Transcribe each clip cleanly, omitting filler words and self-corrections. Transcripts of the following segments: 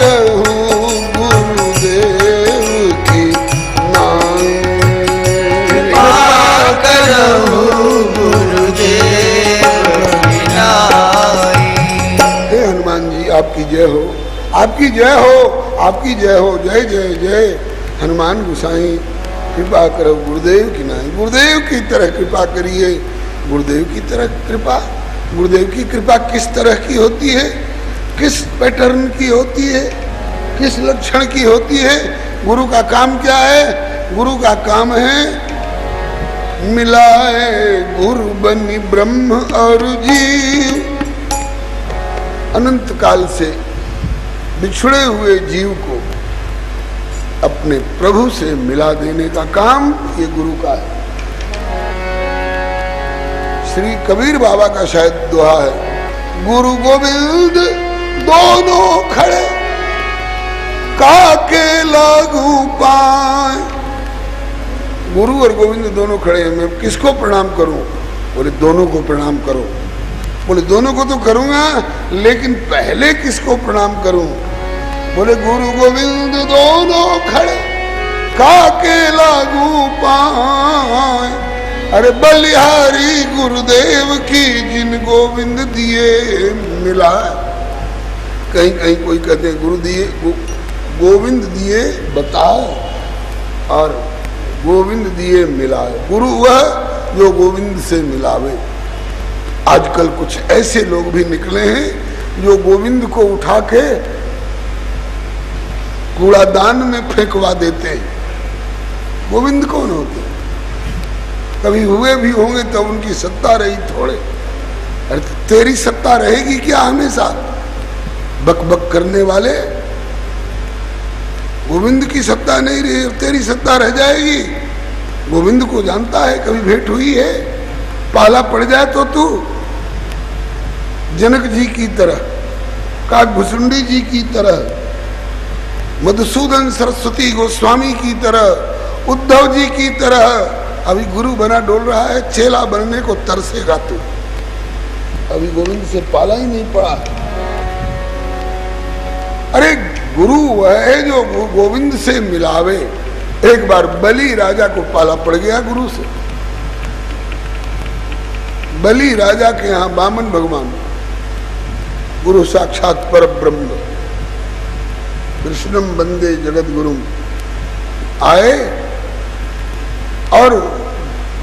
करहूं गुरुदेव की नाई। कृपा करहूं गुरुदेव की नाई। हे हनुमान जी आपकी जय हो, आपकी जय हो, आपकी जय हो। जय जय जय हनुमान गोसाई। कृपा करो गुरुदेव की नाई। गुरुदेव की तरह कृपा करिए। गुरुदेव की तरह कृपा, गुरुदेव की कृपा किस तरह की होती है, किस पैटर्न की होती है, किस लक्षण की होती है? गुरु का काम क्या है? गुरु का काम है मिलाए गुरु बनी ब्रह्म और जीव। अनंत काल से बिछड़े हुए जीव को अपने प्रभु से मिला देने का काम ये गुरु का है। श्री कबीर बाबा का शायद दोहा है, गुरु गोविंद दोनों खड़े काके लागू पाए। गुरु और गोविंद दोनों खड़े हैं, मैं किसको प्रणाम करूं? बोले दोनों को प्रणाम करो। बोले दोनों को तो करूंगा, लेकिन पहले किसको प्रणाम करूं? बोले गुरु गोविंद दोनों खड़े काके लागू पाए। अरे बलिहारी गुरुदेव की जिन गोविंद दिए मिला। कहीं कहीं कोई कहते हैं गुरु दिए, गोविंद दिए बताओ और गोविंद दिए मिलाए। गुरु वह जो गोविंद से मिलावे। आजकल कुछ ऐसे लोग भी निकले हैं जो गोविंद को उठा के कूड़ादान में फेंकवा देते हैं। गोविंद कौन होते? कभी हुए भी होंगे तब उनकी सत्ता रही थोड़े। अरे तेरी सत्ता रहेगी क्या हमेशा? बक बक करने वाले। गोविंद की सत्ता नहीं रही, तेरी सत्ता रह जाएगी। गोविंद को जानता है, कभी भेंट हुई है? पाला पड़ जाए तो तू जनक जी की तरह, काकभुसुंडी जी की तरह, मधुसूदन सरस्वती गोस्वामी की तरह, उद्धव जी की तरह अभी गुरु बना डोल रहा है। चेला बनने को तरसेगा तू। अभी गोविंद से पाला ही नहीं पड़ा। अरे गुरु वह है जो गोविंद से मिलावे। एक बार बलि राजा को पाला पड़ गया गुरु से। बलि राजा के यहाँ वामन भगवान, गुरु साक्षात पर ब्रह्म, कृष्णम वंदे जगत गुरु आए और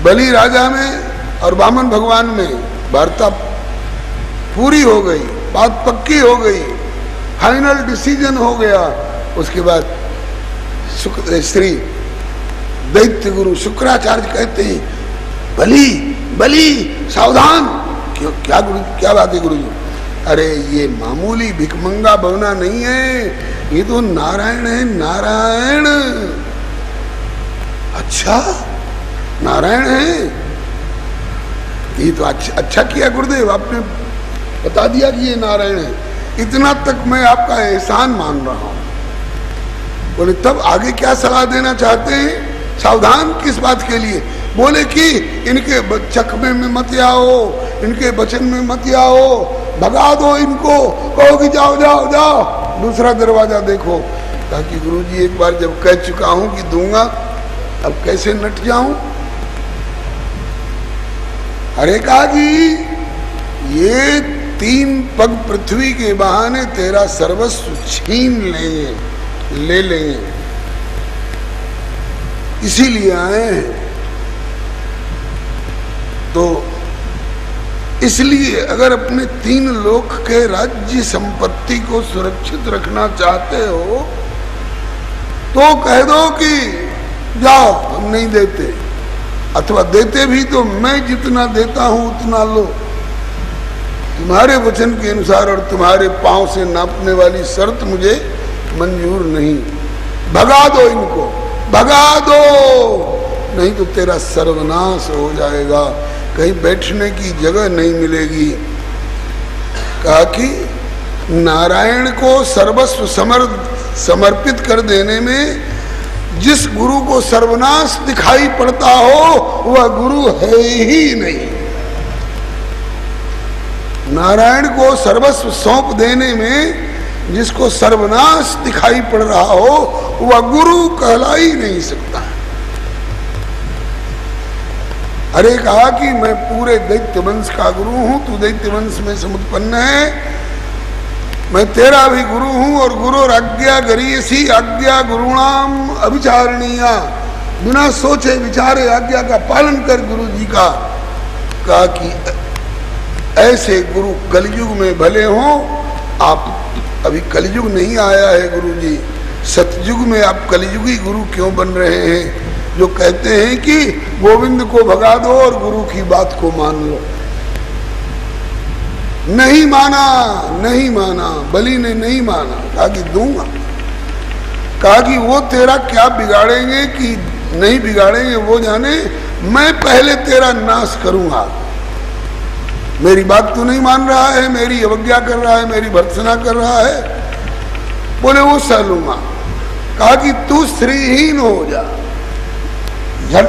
बलि राजा में और वामन भगवान में वार्ता पूरी हो गई, बात पक्की हो गई, फाइनल डिसीजन हो गया। उसके बाद श्री दैत्य गुरु शुक्राचार्य कहते हैं, बलि बलि सावधान। क्यों? क्या गुरु, क्या बात है गुरु जी? अरे ये मामूली भिखमंगा बवना नहीं है, ये तो नारायण है, नारायण। अच्छा नारायण है? ये तो अच्छा किया गुरुदेव, आपने बता दिया कि ये नारायण है। इतना तक मैं आपका एहसान मान रहा हूं। बोले तब आगे क्या सलाह देना चाहते हैं? सावधान किस बात के लिए? बोले कि इनके चकमे में मत आओ, इनके वचन में मत आओ, भगा दो इनको, कहो कि जाओ जाओ जाओ, दूसरा दरवाजा देखो। ताकि गुरुजी एक बार जब कह चुका हूं कि दूंगा, अब कैसे नट जाऊं? अरे कहा जी ये 3 पग पृथ्वी के बहाने तेरा सर्वस्व छीन लेंगे, ले लेंगे, इसीलिए आए हैं। तो इसलिए अगर अपने 3 लोक के राज्य संपत्ति को सुरक्षित रखना चाहते हो तो कह दो कि जाओ हम नहीं देते, अथवा देते भी तो मैं जितना देता हूं उतना लो। तुम्हारे वचन के अनुसार और तुम्हारे पांव से नापने वाली शर्त मुझे मंजूर नहीं। भगा दो इनको, भगा दो, नहीं तो तेरा सर्वनाश हो जाएगा, कहीं बैठने की जगह नहीं मिलेगी। कहा कि नारायण को सर्वस्व समर्पित कर देने में जिस गुरु को सर्वनाश दिखाई पड़ता हो वह गुरु है ही नहीं। नारायण को सर्वस्व सौंप देने में जिसको सर्वनाश दिखाई पड़ रहा हो वह गुरु कहला ही नहीं सकता। अरे कहा कि मैं पूरे दैत्य वंश का गुरु हूं, तू दैत्य वंश में समुत्पन्न है, मैं तेरा भी गुरु हूं और गुरु आज्ञा गरीयसी आज्ञा गुरुणाम अभिचारणीया, बिना सोचे विचारे आज्ञा का पालन कर गुरु जी का। कहा कि ऐसे गुरु कलयुग में भले हों, आप अभी कलयुग नहीं आया है गुरु जी, सतयुग में आप कलयुगी गुरु क्यों बन रहे हैं, जो कहते हैं कि गोविंद को भगा दो और गुरु की बात को मान लो। नहीं माना, नहीं माना, बलि ने नहीं माना। कहा कि दूंगा। कहा कि वो तेरा क्या बिगाड़ेंगे कि नहीं बिगाड़ेंगे वो जाने, मैं पहले तेरा नाश करूंगा। मेरी बात तू नहीं मान रहा है, मेरी अवज्ञा कर रहा है, मेरी भर्त्सना कर रहा है, बोले वो सह लूंगा। कहा कि तू श्रीहीन हो जा। झट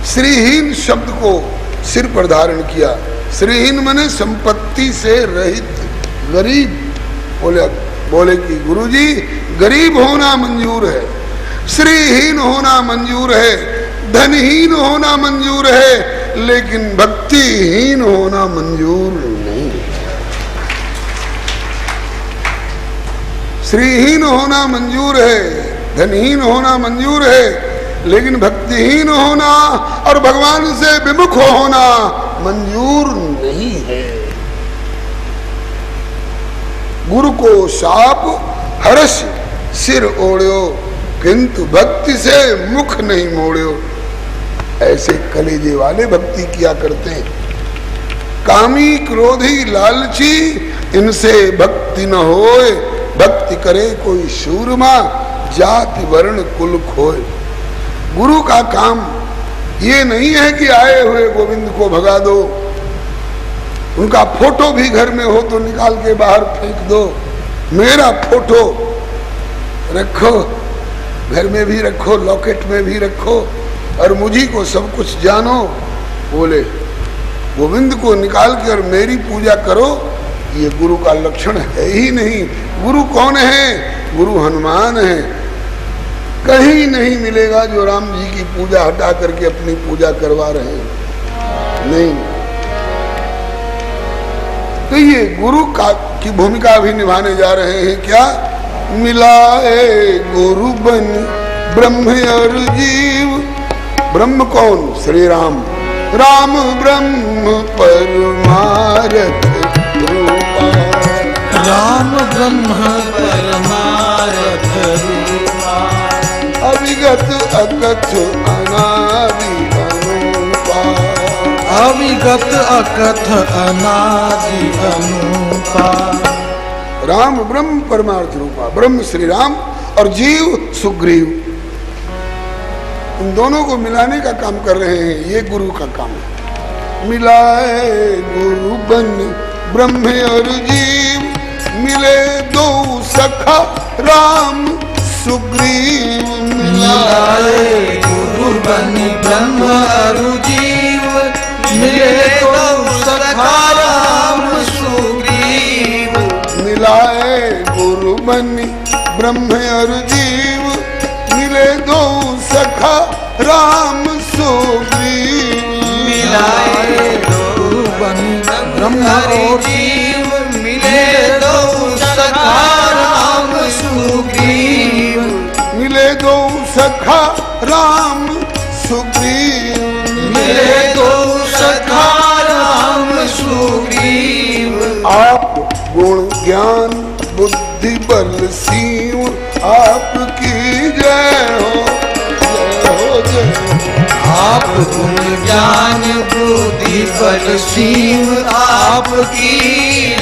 श्रीहीन शब्द को सिर पर धारण किया। श्रीहीन माने संपत्ति से रहित, गरीब। बोले कि गुरुजी गरीब होना मंजूर है, श्रीहीन होना मंजूर है, धनहीन होना मंजूर है, लेकिन भक्तिहीन होना मंजूर नहीं। श्रीहीन होना मंजूर है, धनहीन होना मंजूर है, लेकिन भक्तिहीन होना और भगवान से विमुख होना मंजूर नहीं है। गुरु को शाप हर्ष सिर ओढ़्यो, किंतु भक्ति से मुख नहीं मोड़्यो। ऐसे कलेजे वाले भक्ति किया करते हैं। कामी क्रोधी लालची इनसे भक्ति न होए, भक्ति करे कोई शूरमा, जाति वर्ण कुल खोए। गुरु का काम ये नहीं है कि आए हुए गोविंद को भगा दो, उनका फोटो भी घर में हो तो निकाल के बाहर फेंक दो। मेरा फोटो रखो, घर में भी रखो, लॉकेट में भी रखो, और मुझी को सब कुछ जानो। बोले गोविंद को निकाल के और मेरी पूजा करो, ये गुरु का लक्षण है ही नहीं। गुरु कौन है? गुरु हनुमान है। कहीं नहीं मिलेगा जो राम जी की पूजा हटा करके अपनी पूजा करवा रहे हैं, नहीं। तो ये गुरु का की भूमिका भी निभाने जा रहे हैं। क्या मिलाए गुरु बन ब्रह्म और जीव। ब्रह्म कौन? श्री राम। राम ब्रह्म परमारथ रूपा, राम ब्रह्म परमारथ रूपा, अविगत अकथ अनादि अनूपा, अविगत अकथ अनादि अनूपा। राम ब्रह्म परमार्थ रूपा, ब्रह्म श्री राम और जीव सुग्रीव, इन दोनों को मिलाने का काम कर रहे हैं। ये गुरु का काम है। मिलाए गुरु बन ब्रह्म और जीव, मिले दो सखा राम सुग्रीव। मिलाए गुरु बन ब्रह्म और जीव, मिले दो सखा राम सुग्रीव। मिलाए गुरु बन ब्रह्म और जीव, मिले दो सखा राम सुग्रीव। मिलाए गुरु बन ब्रह्म और जीव, मिले दो सखा राम सुग्रीव। मिले दो सखा राम सुग्रीव। मिले दो सखा राम सुग्रीव। आप गुण ज्ञान बुद्धि बल सीव, आपकी जय हो, जय हो, जय हो। आप गुण ज्ञान बुद्धि बल सीव, आपकी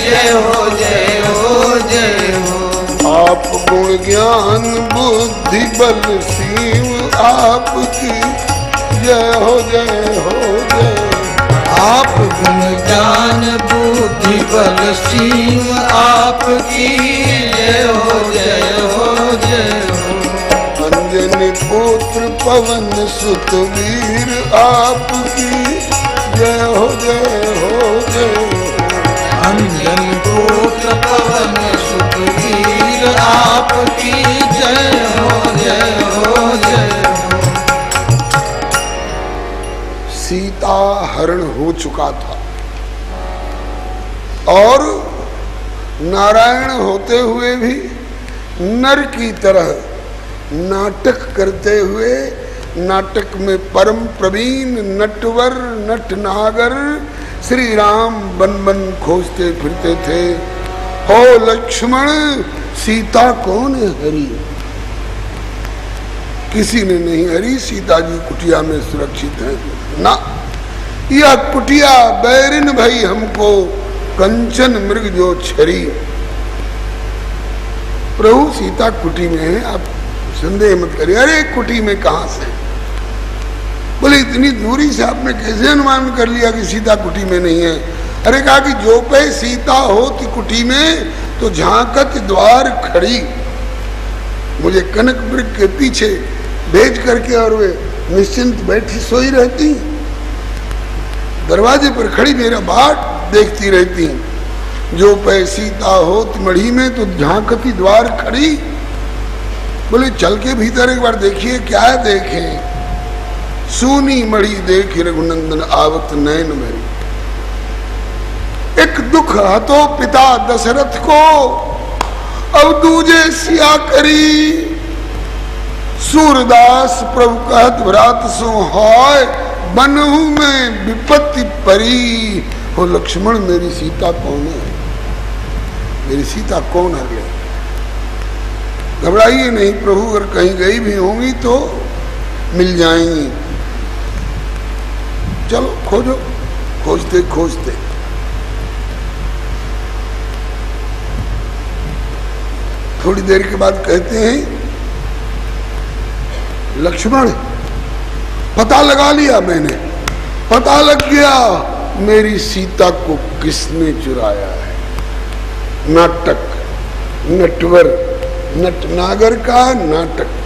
जय हो, जय हो, जय हो। आप गुण ज्ञान बुद्धि बल सीव, आपकी जय हो, जय हो, जय हो। आप गुण ज्ञान बुद्धि बल सीव, आपकी जय हो, जय हो, जय हो। अंजनी पुत्र पवन सुत वीर, आपकी जय हो, जय हो, जय हो। अंजनी पुत्र पवन सुत आपकी जय हो जय हो जय हो। सीता हरण हो चुका था और नारायण होते हुए भी नर की तरह नाटक करते हुए, नाटक में परम प्रवीण नटवर नटनागर श्री राम बन बन खोजते फिरते थे। हो लक्ष्मण, सीता कौन है हरी? किसी ने नहीं हरी, सीता जी कुटिया में सुरक्षित है ना। यह कुटिया बैरिन भई हमको कंचन मृग जो छरी। प्रभु सीता कुटी में है, आप संदेह मत करिए। अरे कुटी में कहां से? बोले इतनी दूरी से आपने कैसे अनुमान कर लिया कि सीता कुटी में नहीं है? अरे कहा कि जो पे सीता होती कुटी में तो झांकत द्वार खड़ी। मुझे कनक मृग के पीछे भेज करके और वे निश्चिंत बैठी सोई रहती, दरवाजे पर खड़ी मेरा बाट देखती रहती। जो पे सीता होत मढ़ी में तो झांकती द्वार खड़ी। बोले चल के भीतर एक बार देखिए। क्या देखें? सूनी मढ़ी देख रघुनंदन आवत नयन मेरी। एक दुख हतो पिता दशरथ को, अब दूजे सिया करी। सूरदास प्रभु कहत भ्रात सो हाय, बनहु में विपत्ति परी। हो लक्ष्मण, मेरी सीता कौन है? मेरी सीता कौन है? घबराइए नहीं प्रभु, अगर कहीं गई भी होंगी तो मिल जाएंगी। चलो खोजो। खोजते खोजते थोड़ी देर के बाद कहते हैं, लक्ष्मण पता लगा लिया मैंने, पता लग गया मेरी सीता को किसने चुराया है। नाटक, नटवर नटनागर का नाटक।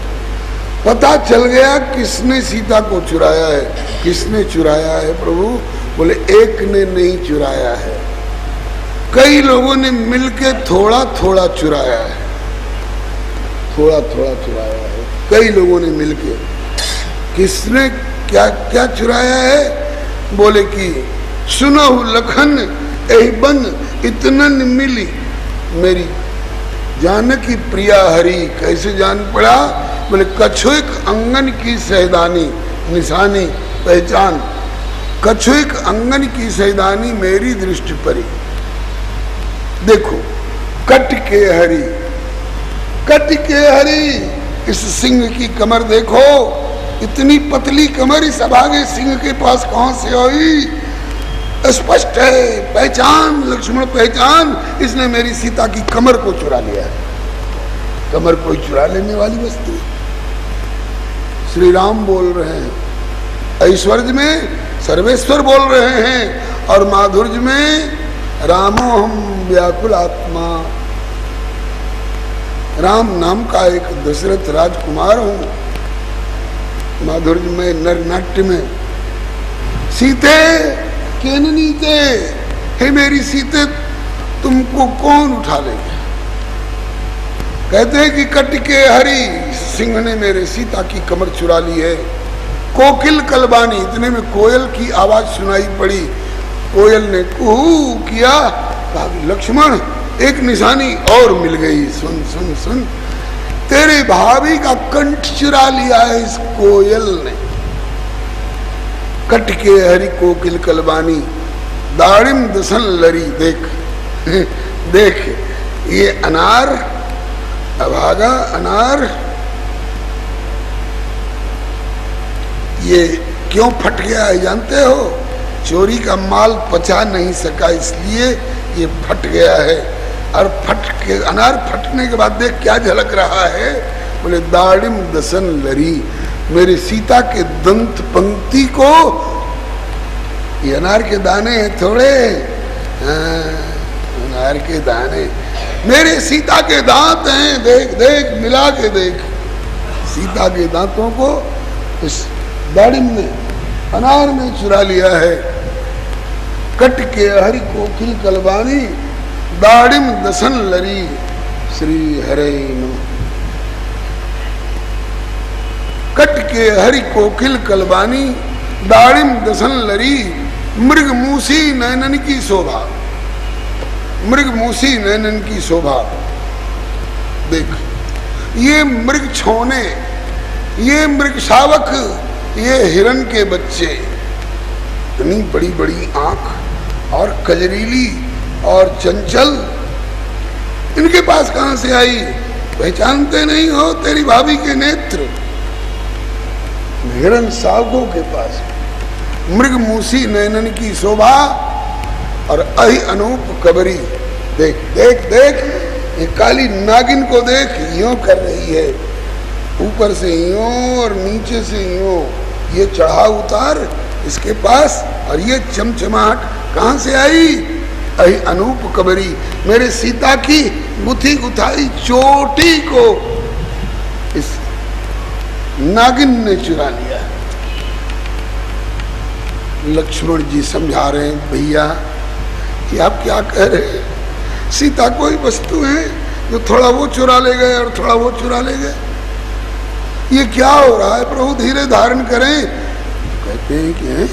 पता चल गया किसने सीता को चुराया है। किसने चुराया है प्रभु? बोले एक ने नहीं चुराया है, कई लोगों ने मिलके थोड़ा थोड़ा चुराया है। थोड़ा थोड़ा चुराया है, कई लोगों ने मिलके। किसने क्या क्या चुराया है? बोले कि सुनहु लखन एहि बन इतनन मिली मेरी जानकी प्रिया हरी। कैसे जान पड़ा? बोले कछुक अंगन की सहदानी, निशानी पहचान। कछुक अंगन की सहदानी मेरी दृष्टि परी। देखो कट के हरी, कट के हरी। इस सिंह की कमर देखो, इतनी पतली कमर इस अभागे सिंह के पास कहां से आई? स्पष्ट है, पहचान लक्ष्मण पहचान। इसने मेरी सीता की कमर को चुरा लिया है। कमर कोई चुरा लेने वाली वस्तु? श्री राम बोल रहे हैं, ऐश्वर्य में सर्वेश्वर बोल रहे हैं, और माधुर्य में रामो हम व्याकुल आत्मा। राम नाम का एक दशरथ राजकुमार हूं। माधुर्य में नरनाट्य में सीते केननी ते, हे मेरी सीते तुमको कौन उठा लेगा? कहते हैं कि कट के हरी, सिंह ने मेरे सीता की कमर चुरा ली है। कोकिल कलबानी, इतने में कोयल की आवाज सुनाई पड़ी। कोयल ने कुहू किया। लक्ष्मण एक निशानी और मिल गई। सुन सुन सुन, तेरे भाभी का कंठ चुरा लिया है इस कोयल ने। कट के हरि कोकिल कलबानी, दाड़िम दसन लरी। देख देख ये अनार, अभागा अनार, ये क्यों फट गया है जानते हो? चोरी का माल पचा नहीं सका इसलिए ये फट गया है। और फट के अनार फटने के बाद देख क्या झलक रहा है? बोले दाड़िम दसन लरी। मेरी सीता के दंत पंक्ति को, ये अनार के दाने हैं थोड़े, अनार के दाने मेरे सीता के दांत हैं। देख देख मिला के देख, सीता के दांतों को इस दाड़िम ने, अनार ने चुरा लिया है। कट के हरि कोकिल कलबानी, दाड़िम दसन लरी। श्री हरे नमः। कट के हरि कोकिल कलबानी, दाड़िम दसन लरी, मृग मूसी नैनन की शोभा। मृग मूसी नैनन की शोभा। देख, ये मृग छोने, ये मृग शावक, ये हिरण के बच्चे, इतनी बड़ी बड़ी आंख और कजरीली और चंचल, इनके पास कहां से आई? पहचानते नहीं हो तेरी भाभी के नेत्र? हिरण शावकों के पास। मृग मूसी नैनन की शोभा और अहि अनूप कबरी। देख देख देख, ये काली नागिन को देख, यूं कर रही है, ऊपर से यूं और नीचे से यूं, ये चढ़ा उतार इसके पास, और ये चमचमाहट कहां से आई? अहि अनूप कबरी। मेरे सीता की गुथी गुथाई चोटी को इस नागिन ने चुरा लिया। लक्ष्मण जी समझा रहे हैं, भैया कि आप क्या कह रहे हैं? सीता कोई वस्तु है जो थोड़ा वो चुरा ले गए और थोड़ा वो चुरा ले गए? ये क्या हो रहा है? प्रभु धीरे धारण करें। कहते हैं कि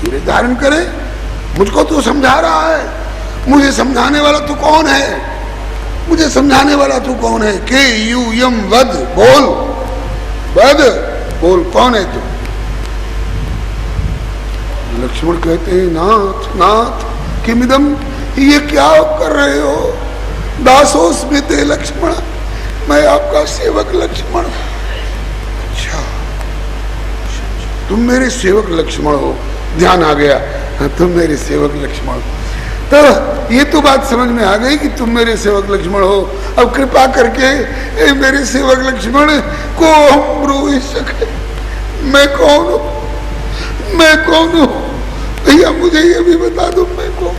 धीरे धारण करें? मुझको तो समझा रहा है, मुझे समझाने वाला तू कौन है? मुझे समझाने वाला तू कौन है? के यू यम वद, बोल वद, बोल, कौन है तू? लक्ष्मण कहते हैं, नाथ नाथ किमिदम, ये क्या कर रहे हो? दासोस्मि ते लक्ष्मण, मैं आपका सेवक लक्ष्मण। अच्छा, तुम मेरे सेवक लक्ष्मण हो, ध्यान आ गया, तुम मेरे सेवक लक्ष्मण। तो ये तो बात समझ में आ गई कि तुम मेरे सेवक लक्ष्मण हो। अब कृपा करके मेरे सेवक लक्ष्मण को हम ब्रूहि सके। मैं कौन हूं? मैं कौन हूं? भैया मुझे ये भी बता दो, मैं कौन?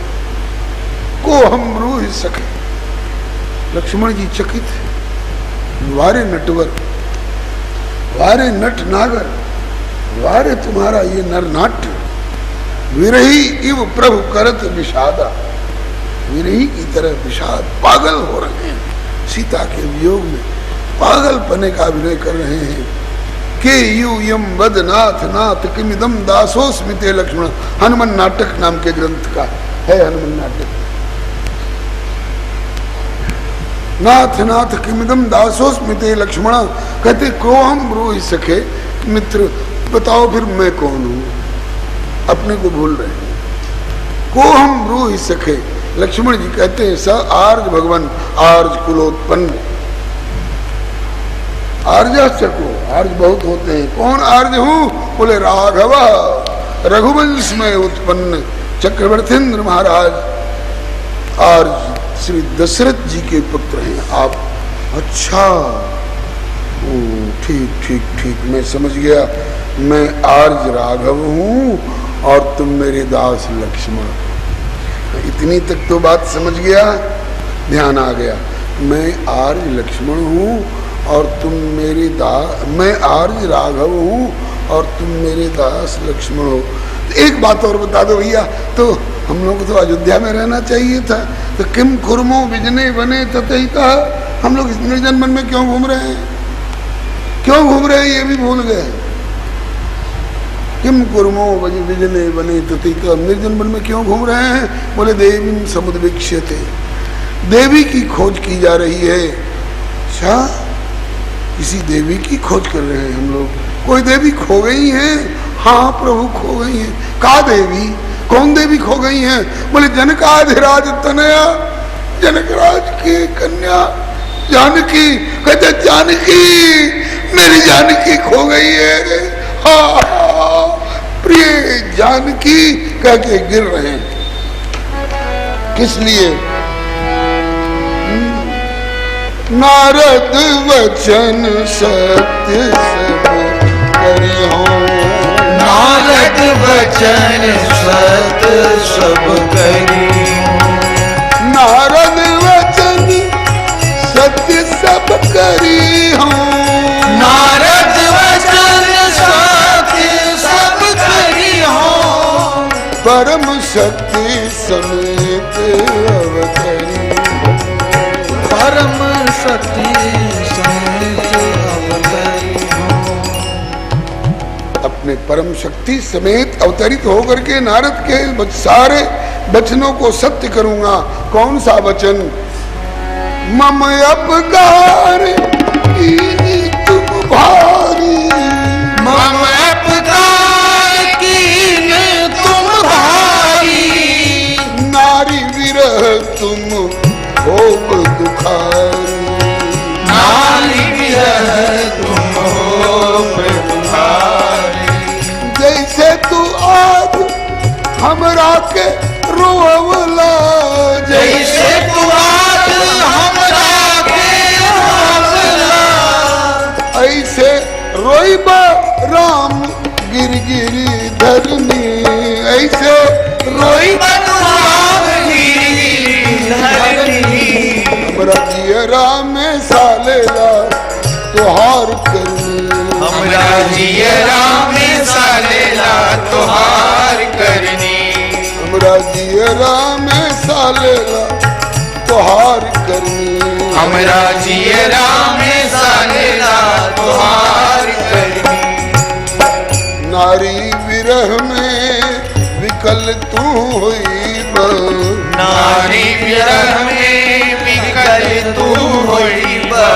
को हम ब्रूहि सके। लक्ष्मण जी चकित, वारे नटवर, वारे नट नागर, वारे तुम्हारा ये नरनाट्य, विरही इव प्रभु करत विषादा। विरही की तरह विषाद, पागल हो रहे हैं सीता के वियोग में, पागल पने का अभिनय कर रहे हैं। के यू यम वद नाथ नाथ किमिदम दासोस्मि ते लक्ष्मण। हनुमान नाटक नाम के ग्रंथ का है हनुमान नाटक। नाथ नाथ किमिदम दासोस्मि ते लक्ष्मण। कहते को हम ब्रूहि सखे। मित्र बताओ फिर मैं कौन हूं? अपने को भूल रहे हैं। को हम ब्रूहि सखे। लक्ष्मण जी कहते हैं, स आर्ज भगवान, आर्ज कुलोत्पन्न। आर्ज को, आर्ज बहुत होते हैं। कौन आर्ज हूं? बोले राघव, रघुवंश में उत्पन्न चक्रवर्तीन्द्र महाराज आर्ज श्री दशरथ जी के पुत्र हैं आप। अच्छा, ठीक ठीक ठीक, मैं समझ गया। मैं आर्ज राघव हूं और तुम मेरे दास लक्ष्मण। इतनी तक तो बात समझ गया, ध्यान आ गया। मैं आर्ज लक्ष्मण हूं और तुम मेरे मैं आर्ज राघव हूं और तुम मेरे दास लक्ष्मण हो। एक बात और बता दो भैया, तो हम लोग को तो अयोध्या में रहना चाहिए था, तो किम कुर्मो विजने बने ततैता, हम लोग इस निर्जन वन में क्यों घूम रहे हैं? क्यों घूम रहे हैं ये भी भूल गए। किम कुर्मो विजने बने ततैता, निर्जन वन में क्यों घूम रहे हैं? बोले देवी समुद्विक्ष्यते, देवी की खोज की जा रही है। अच्छा, किसी देवी की खोज कर रहे हैं हम लोग। कोई देवी खो गई है? हाँ प्रभु खो गई है। का देवी? कौन देवी खो गई है? बोले जनकाधिराज तनया, जनकराज की कन्या जानकी। कहते जानकी, मेरी जानकी खो गई है। हाँ प्रिय जानकी कह के गिर रहे हैं। किस लिए? नारद वचन सत्य सब करी हो, नारद वचन सत्य सब करी हो, नारद वचन सत्य सब करी हो, नारद वचन सत्य सब करी हो, परम शक्ति समेत अवतरी, परम शक्ति समेत अवतरी हो। परम शक्ति समेत अवतरित होकर के नारद के सारे वचनों को सत्य करूंगा। कौन सा वचन? मम अपकार कीनी तुम भारी, मम अपकार कीन तुम भारी, नारी विरह तुम हो दुखारी, नारी विरह तुम हो दुखारी। जैसे तू आज हमरा के रोवला, जैसे तू आज हमरा के रोवला, ऐसे रोइबा राम गिरगिरी धरनी, ऐसे रोइबा राम गिरगिरी धरनी। हमरा जियरा में सालेला तोहार करनी, हमरा जियरा में सालेला तोहार करनी, हमरा जियरा में सालेला तोहार करनी, हमरा जियरा में सालेला तोहार करनी। नारी विरह में विकल तू होइबा, नारी विरह में विकल तू होइबा,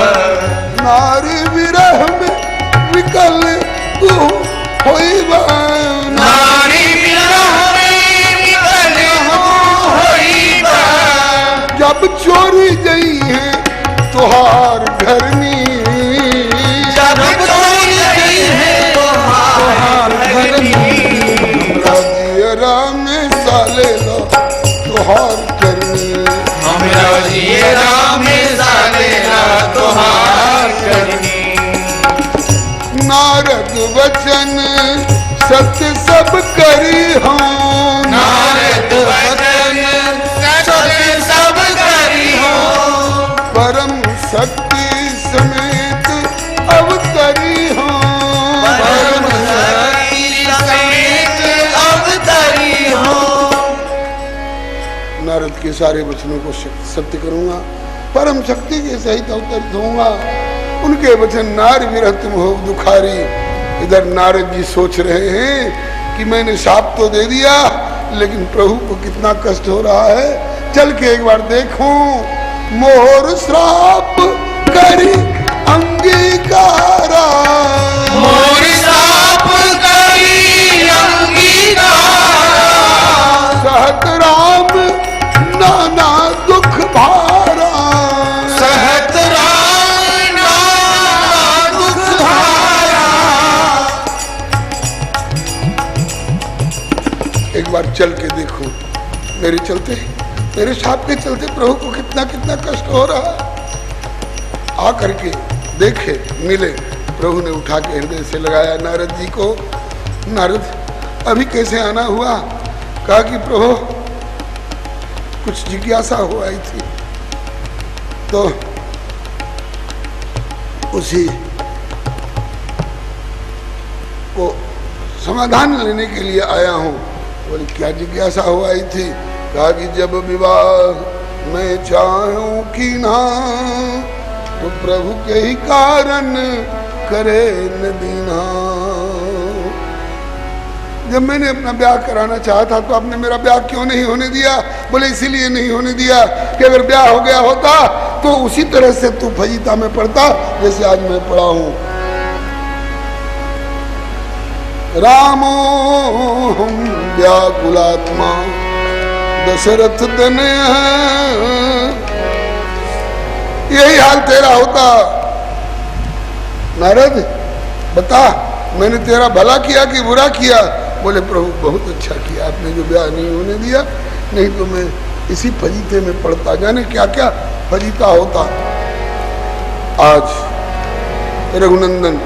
नारी विरह में विकल तू होइबा, नारी विरह में विकल तू होइबा। जब चोरी गई है तोहार घरनी, जब चोरी गई है तोहार घरनी, जियरा में सालेला तोहार करनी, हमरा जियरा में सालेला तोहार करनी। नारद वचन सत्य सब करी हूँ, नारद वचन सत्य सब करी हो, परम शक्ति समेत अवतरी हूँ, परम शक्ति समेत अवतरी हो। नारद के सारे वचनों को सत्य करूंगा, परम शक्ति के सहित अवतरित होऊंगा। उनके वचन नार विरह तुम हो दुखारी। इधर नारद जी सोच रहे हैं कि मैंने शाप तो दे दिया, लेकिन प्रभु को कितना कष्ट हो रहा है, चल के एक बार देखूं। मोर श्राप करी अंगीकारा, मोर श्राप करी अंगीकारा, सहत राम नाना दुख भारा, सहत राम नाना दुख भारा। एक बार चल के देखो, मेरे चलते, मेरे शाप के चलते प्रभु को कितना कितना कष्ट हो रहा है। आ करके देखे, मिले, प्रभु ने उठा के हृदय से लगाया नारद जी को। नारद अभी कैसे आना हुआ? कहा कि प्रभु कुछ जिज्ञासा हो आई थी, तो उसी को समाधान लेने के लिए आया हूँ। बोले क्या जिज्ञासा हो आई थी? कहा कि जब विवाह मैं चाहूं कि ना, तो प्रभु के ही कारण करे न दीना। जब मैंने अपना ब्याह कराना चाहा था तो आपने मेरा ब्याह क्यों नहीं होने दिया? बोले इसीलिए नहीं होने दिया कि अगर ब्याह हो गया होता तो उसी तरह से तू फजीता में पड़ता जैसे आज मैं पड़ा हूं। रामो हम व्याकुलात्मा दशरथ तनया, यही हाल तेरा होता। नारद बता, मैंने तेरा भला किया कि बुरा किया? बोले प्रभु बहुत अच्छा किया आपने जो ब्याह नहीं होने दिया, नहीं तो मैं इसी फजीते में पड़ता, जाने क्या क्या फजीता होता। आज रघुनंदन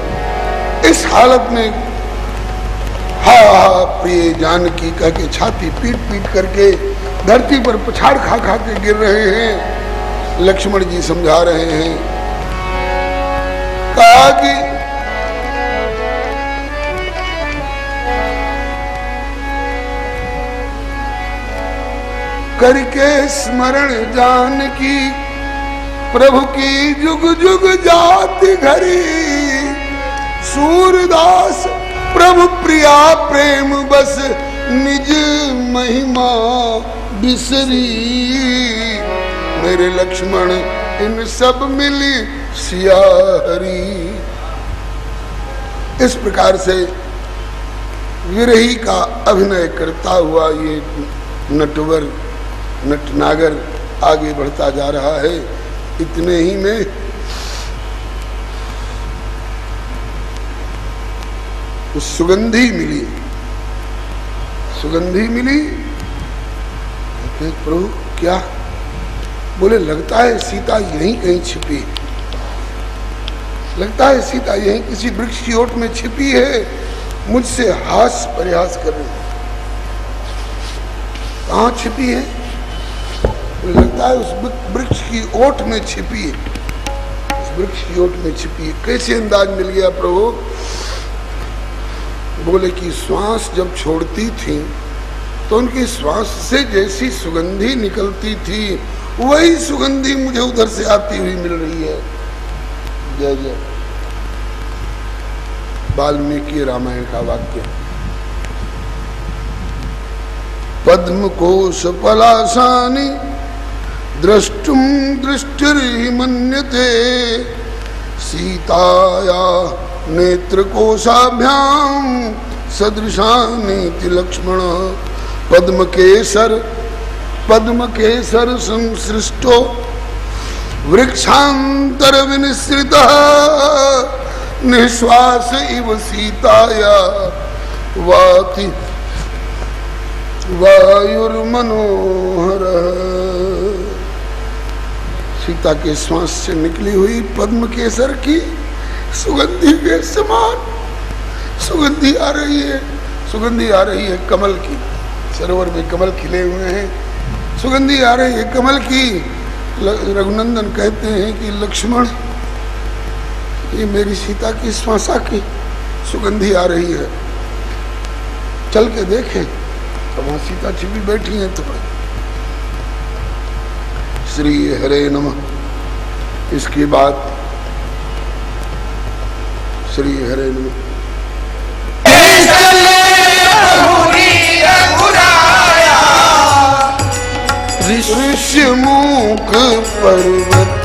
इस हालत में हा हा प्रिय जानकी कह के छाती पीट पीट करके धरती पर पछाड़ खा खा के गिर रहे हैं। लक्ष्मण जी समझा रहे हैं, कहा कि करके स्मरण जानकी प्रभु की जुग जुग जाति घरी, सूरदास प्रभु प्रिया प्रेम बस निज महिमा बिसरी, मेरे लक्ष्मण इन सब मिली सिया हरी। इस प्रकार से विरही का अभिनय करता हुआ ये नटवर नटनागर आगे बढ़ता जा रहा है। इतने ही में सुगंधी मिली, सुगंधी मिली। प्रभु क्या? बोले लगता है सीता यहीं कहीं छिपी, लगता है सीता यहीं किसी वृक्ष की ओट में छिपी है, मुझसे हास प्रयास कर रही। कहाँ छिपी है? लगता है उस वृक्ष की ओट में छिपी है, उस वृक्ष की ओट में छिपी है। कैसे अंदाज मिल गया प्रभु? बोले कि श्वास जब छोड़ती थी तो उनकी श्वास से जैसी सुगंधी निकलती थी वही सुगंधी मुझे उधर से आती हुई मिल रही है। जय जय। वाल्मीकि रामायण का वाक्य। पद्म कोश पलाशानि द्रष्टुम दृष्टिर्हि मन्यते, सीताया नेत्र कोशाभ्याम सदृशानीति लक्ष्मण। पद्म केसर संसृष्टो वृक्षांतर विनिसृतः, निश्वास इव सीताया वाति वायुर्मनोहर। सीता के श्वास से निकली हुई पद्म केसर की सुगंधी के समान सुगंधी आ रही है, सुगंधी आ रही है कमल की। सरोवर में कमल खिले हुए हैं, सुगंधी आ रही है कमल की। रघुनंदन कहते हैं कि लक्ष्मण ये मेरी सीता की श्वासा की सुगंधी आ रही है, चल के देखें। तो वहां सीता छिपी बैठी है। तो श्री हरे नमः। इसके बाद श्री हरे नमः। ऋष्यमुख पर्वत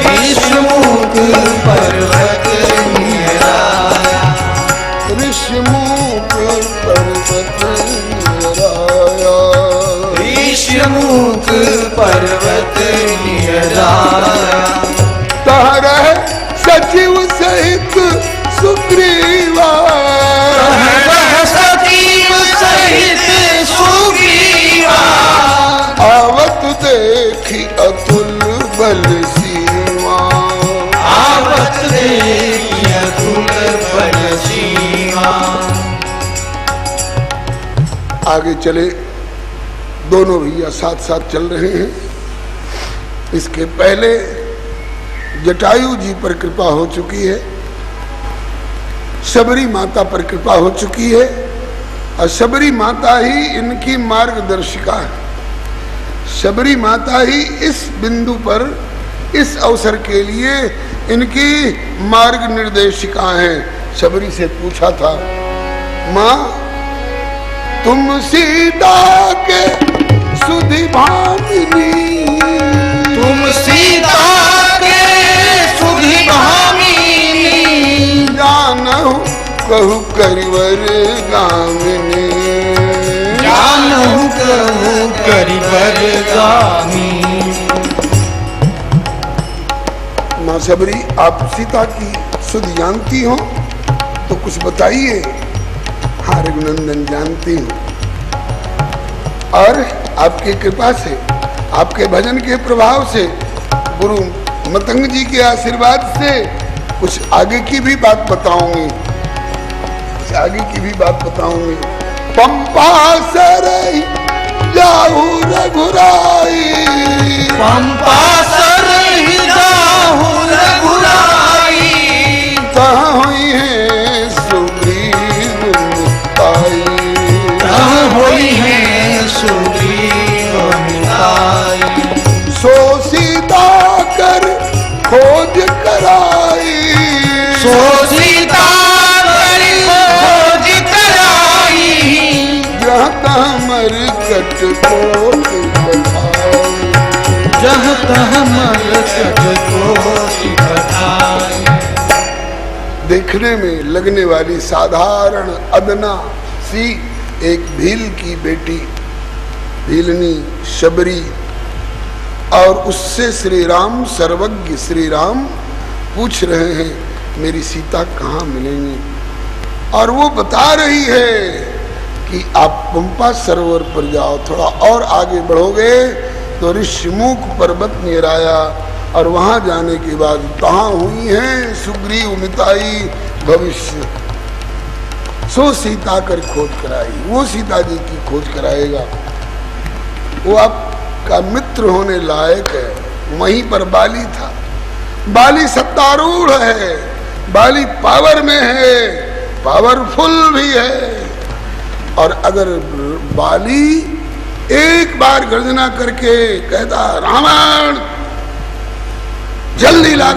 ऋष्यमुख पर्वत निराया, ऋष्यमुख पर्वत निराया, ऋष्यमुख पर्वत निराया। तहरह सचिव सहित सुग्रीवा, सचिव सहित सुग्रीवा, आवत देखी अतुल बल सीमा, आवत देखी अतुल बल सीमा। आगे चले, दोनों भैया साथ साथ चल रहे हैं। इसके पहले जटायु जी पर कृपा हो चुकी है, शबरी माता पर कृपा हो चुकी है, और शबरी माता ही इनकी मार्गदर्शिका है। शबरी माता ही इस बिंदु पर इस अवसर के लिए इनकी मार्ग निर्देशिका है। शबरी से पूछा था, माँ तुम सीता के सुधि भामिनी, तुम सीता के सुधि भामिनी, जानहु कहु करिवर गामिनी, जानहु कहु करिवर गामिनी। माँ शबरी आप सीता की सुध जानती हो तो कुछ बताइए। हाँ रघुनंदन जानती हूँ, और आपकी कृपा से, आपके भजन के प्रभाव से, गुरु मतंग जी के आशीर्वाद से कुछ आगे की भी बात बताऊंगी, कुछ आगे की भी बात बताऊंगी। पंपा सरई जाहू रघुराई, पंपा सरई जाहू रघुराई, कहाँ हुई है सुग्रीव मिताई, कहाँ हुई है सुग्रीव मिताई। सो सीता कर खोज कराई, सो सीता मरकट कोटि बधाई। जह तह मरकट कोटि बधाई। देखने में लगने वाली साधारण अदना सी एक भील की बेटी, भीलनी शबरी, और उससे श्री राम सर्वज्ञ श्री राम पूछ रहे हैं मेरी सीता कहाँ मिलेंगी। और वो बता रही है कि आप पंपा सरोवर पर जाओ, थोड़ा और आगे बढ़ोगे तो ऋषिमुख पर्वत नियर आया, और वहां जाने के बाद कहाँ हुई हैं सुग्रीव मिताई भविष्य, सो सीता कर खोज कराई। वो सीता जी की खोज कराएगा, वो आपका मित्र होने लायक है। वहीं पर बाली था, बाली सत्तारूढ़ है, बाली पावर में है, पावरफुल भी है। और अगर बाली एक बार गर्जना करके कहता रावण जल्दी ला